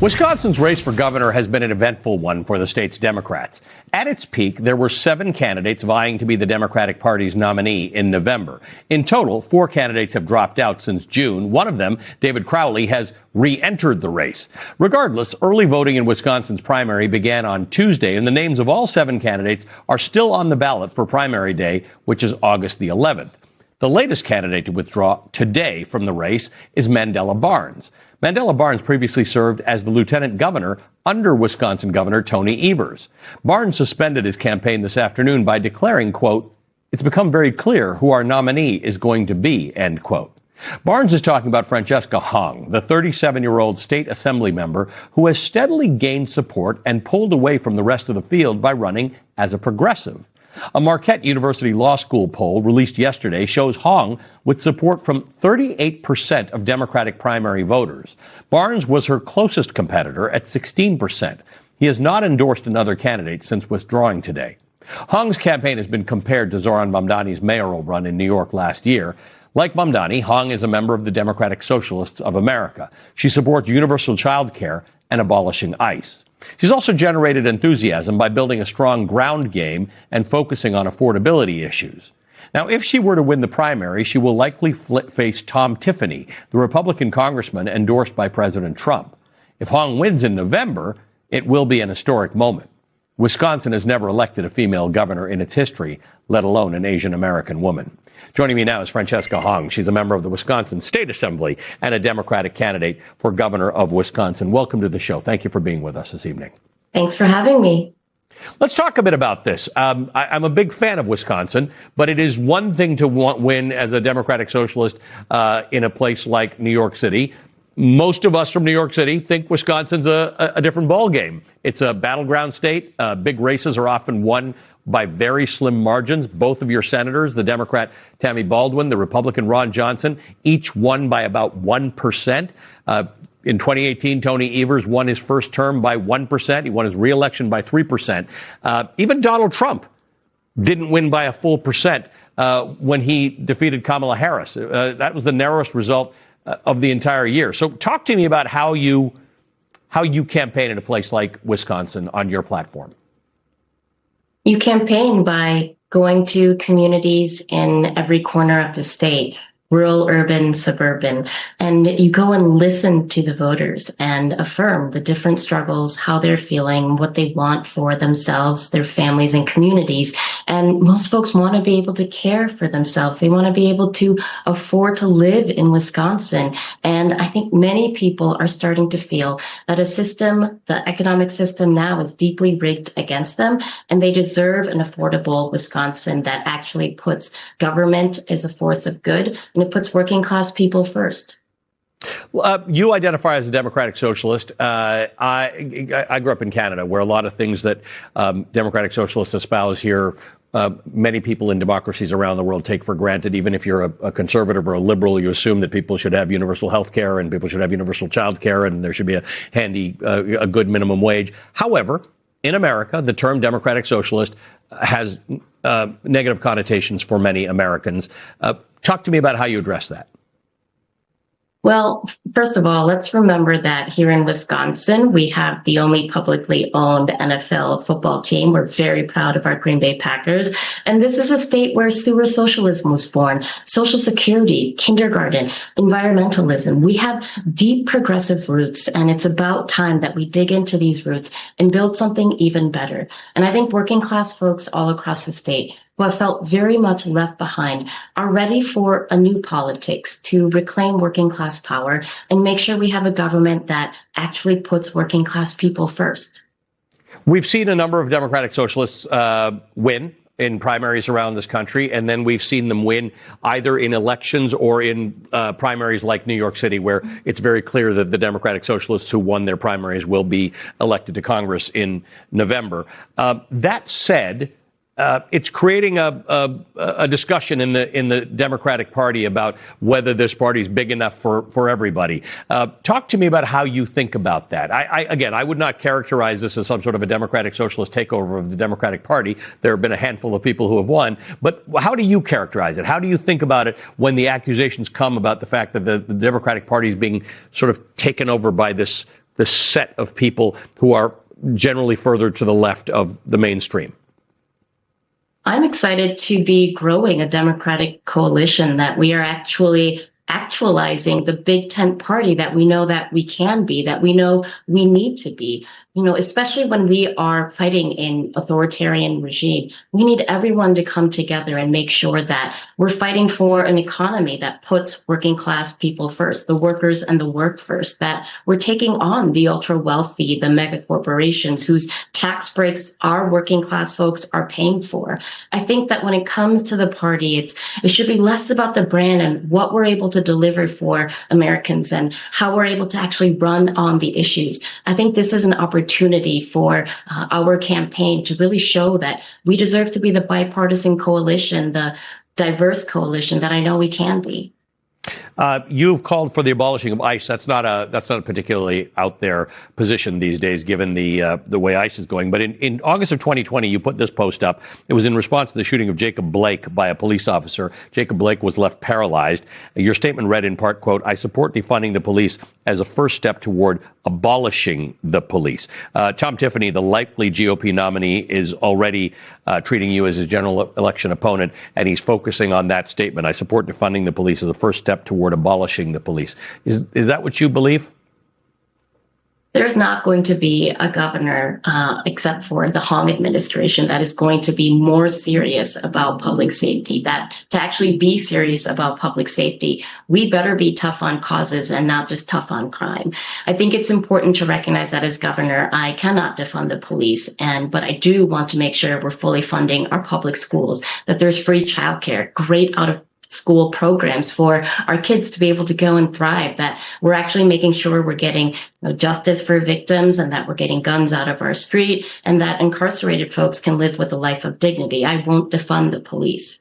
Wisconsin's race for governor has been an eventful one for the state's Democrats. At its peak, there were 7 candidates vying to be the Democratic Party's nominee in November. In total, 4 candidates have dropped out since June. One of them, David Crowley, has re-entered the race. Regardless, early voting in Wisconsin's primary began on Tuesday, and the names of all 7 candidates are still on the ballot for primary day, which is August the 11th. The latest candidate to withdraw today from the race is Mandela Barnes. Mandela Barnes previously served as the lieutenant governor under Wisconsin Governor Tony Evers. Barnes suspended his campaign this afternoon by declaring, quote, "It's become very clear who our nominee is going to be," end quote. Barnes is talking about Francesca Hong, the 37-year-old state assembly member who has steadily gained support and pulled away from the rest of the field by running as a progressive. A Marquette University Law School poll released yesterday shows Hong with support from 38% of Democratic primary voters. Barnes was her closest competitor at 16%. He has not endorsed another candidate since withdrawing today. Hong's campaign has been compared to Zohran Mamdani's mayoral run in New York last year. Like Mamdani, Hong is a member of the Democratic Socialists of America. She supports universal child care and abolishing ICE. She's also generated enthusiasm by building a strong ground game and focusing on affordability issues. Now, if she were to win the primary, she will likely face Tom Tiffany, the Republican congressman endorsed by President Trump. If Hong wins in November, it will be an historic moment. Wisconsin has never elected a female governor in its history, let alone an Asian American woman. Joining me now is Francesca Hong. She's a member of the Wisconsin State Assembly and a Democratic candidate for governor of Wisconsin. Welcome to the show. Thank you for being with us this evening. Thanks for having me. Let's talk a bit about this. I'm a big fan of Wisconsin, but it is one thing to win as a Democratic Socialist in a place like New York City. Most of us from New York City think Wisconsin's a different ballgame. It's a battleground state. Big races are often won by very slim margins. Both of your senators, the Democrat Tammy Baldwin, the Republican Ron Johnson, each won by about 1%. In 2018, Tony Evers won his first term by 1%. He won his reelection by 3%. Even Donald Trump didn't win by a full percent when he defeated Kamala Harris. That was the narrowest result of the entire year. So talk to me about how you campaign in a place like Wisconsin on your platform. You campaign by going to communities in every corner of the state, rural, urban, suburban, and you go and listen to the voters and affirm the different struggles, how they're feeling, what they want for themselves, their families and communities. And most folks want to be able to care for themselves. They want to be able to afford to live in Wisconsin. And I think many people are starting to feel that the economic system now is deeply rigged against them, and they deserve an affordable Wisconsin that actually puts government as a force of good, and it puts working class people first. You identify as a Democratic Socialist. I grew up in Canada, where a lot of things that Democratic Socialists espouse here, many people in democracies around the world take for granted. Even if you're a conservative or a liberal, you assume that people should have universal health care and people should have universal child care and there should be a good minimum wage. However, in America, the term Democratic Socialist has negative connotations for many Americans. Talk to me about how you address that. Well, first of all, let's remember that here in Wisconsin, we have the only publicly owned NFL football team. We're very proud of our Green Bay Packers. And this is a state where sewer socialism was born, Social Security, kindergarten, environmentalism. We have deep progressive roots, and it's about time that we dig into these roots and build something even better. And I think working class folks all across the state who have felt very much left behind are ready for a new politics to reclaim working class power and make sure we have a government that actually puts working class people first. We've seen a number of Democratic Socialists win in primaries around this country, and then we've seen them win either in elections or in primaries like New York City, where it's very clear that the Democratic Socialists who won their primaries will be elected to Congress in November. That said, it's creating a discussion in the Democratic Party about whether this party is big enough for everybody. Talk to me about how you think about that. I would not characterize this as some sort of a Democratic Socialist takeover of the Democratic Party. There have been a handful of people who have won. But how do you characterize it? How do you think about it when the accusations come about the fact that the Democratic Party is being sort of taken over by this the set of people who are generally further to the left of the mainstream? I'm excited to be growing a Democratic coalition that we are actually actualizing the big tent party that we know that we can be, that we know we need to be. Especially when we are fighting an authoritarian regime, we need everyone to come together and make sure that we're fighting for an economy that puts working class people first, the workers and the work first, that we're taking on the ultra wealthy, the mega corporations whose tax breaks our working class folks are paying for. I think that when it comes to the party, it should be less about the brand and what we're able to deliver for Americans and how we're able to actually run on the issues. I think this is an opportunity for our campaign to really show that we deserve to be the bipartisan coalition, the diverse coalition that I know we can be. You've called for the abolishing of ICE. That's not a particularly out there position these days, given the way ICE is going. But in August of 2020, you put this post up. It was in response to the shooting of Jacob Blake by a police officer. Jacob Blake was left paralyzed. Your statement read in part, quote, "I support defunding the police as a first step toward abolishing the police." Tom Tiffany, the likely GOP nominee, is already treating you as a general election opponent, and he's focusing on that statement. "I support defunding the police as a first step toward abolishing the police." Is that what you believe? There's not going to be a governor, except for the Hong administration, that is going to be more serious about public safety. That to actually be serious about public safety, we better be tough on causes and not just tough on crime. I think it's important to recognize that as governor, I cannot defund the police, but I do want to make sure we're fully funding our public schools, that there's free childcare, great out of school programs for our kids to be able to go and thrive, that we're actually making sure we're getting justice for victims and that we're getting guns out of our street and that incarcerated folks can live with a life of dignity. I won't defund the police.